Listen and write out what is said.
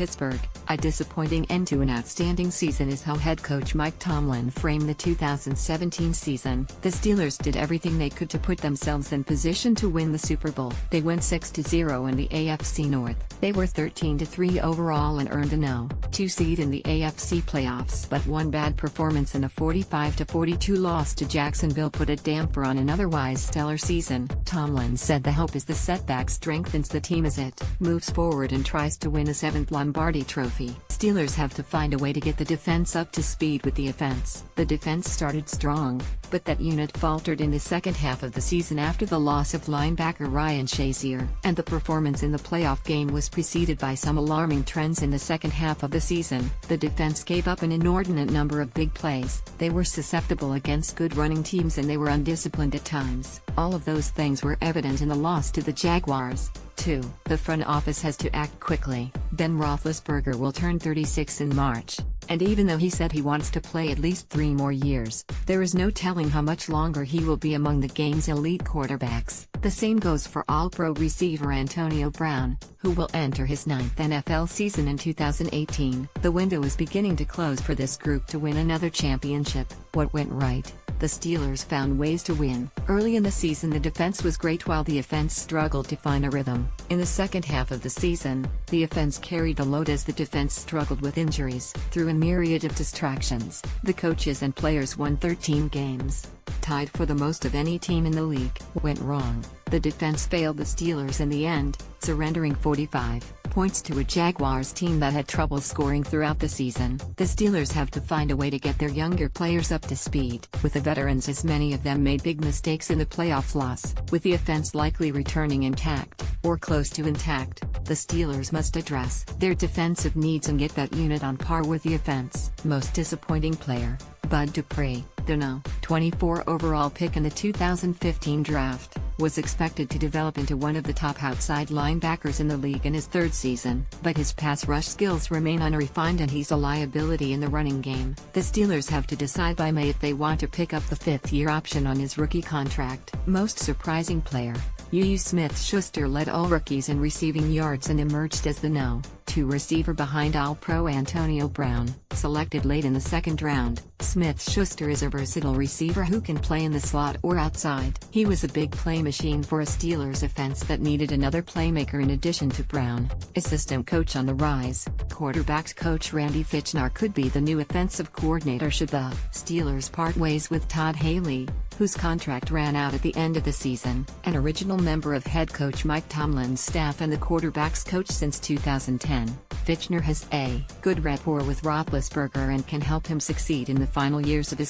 Pittsburgh. A disappointing end to an outstanding season is how head coach Mike Tomlin framed the 2017 season. The Steelers did everything they could to put themselves in position to win the Super Bowl. They went 6-0 in the AFC North. They were 13-3 overall and earned the No. 2 seed in the AFC playoffs, but one bad performance in a 45-42 loss to Jacksonville put a damper on an otherwise stellar season. Tomlin said the hope is the setback strengthens the team as it moves forward and tries to win a 7th Lombardi trophy. Steelers have to find a way to get the defense up to speed with the offense. The defense started strong, but that unit faltered in the second half of the season after the loss of linebacker Ryan Shazier, and the performance in the playoff game was preceded by some alarming trends in the second half of the season. The defense gave up an inordinate number of big plays, they were susceptible against good running teams, and they were undisciplined at times. All of those things were evident in the loss to the Jaguars. 2. The front office has to act quickly. Ben Roethlisberger will turn 36 in March, and even though he said he wants to play at least 3 more years, there is no telling how much longer he will be among the game's elite quarterbacks. The same goes for All-Pro receiver Antonio Brown, who will enter his 9th NFL season in 2018. The window is beginning to close for this group to win another championship. What went right? The Steelers found ways to win. Early in the season the defense was great while the offense struggled to find a rhythm. In the second half of the season, the offense carried the load as the defense struggled with injuries. Through a myriad of distractions, the coaches and players won 13 games, tied for the most of any team in the league. Went wrong. The defense failed the Steelers in the end, surrendering 45 points to a Jaguars team that had trouble scoring throughout the season. The Steelers have to find a way to get their younger players up to speed. With the veterans, as many of them made big mistakes in the playoff loss, with the offense likely returning intact, or close to intact, the Steelers must address their defensive needs and get that unit on par with the offense. Most disappointing player, Bud Dupree, the No. 24 overall pick in the 2015 draft, was expected to develop into one of the top outside linebackers in the league in his 3rd season, but his pass rush skills remain unrefined and he's a liability in the running game. The Steelers have to decide by May if they want to pick up the 5th-year option on his rookie contract. Most surprising player, Juju Smith-Schuster led all rookies in receiving yards and emerged as the No. 2 receiver behind All-Pro Antonio Brown. Selected late in the 2nd round, Smith-Schuster is a versatile receiver who can play in the slot or outside. He was a big play machine for a Steelers offense that needed another playmaker in addition to Brown. Assistant coach on the rise, quarterbacks coach Randy Fitchner could be the new offensive coordinator should the Steelers part ways with Todd Haley, whose contract ran out at the end of the season. An original member of head coach Mike Tomlin's staff and the quarterbacks coach since 2010, Fitchner has a good rapport with Roethlisberger and can help him succeed in the final years of his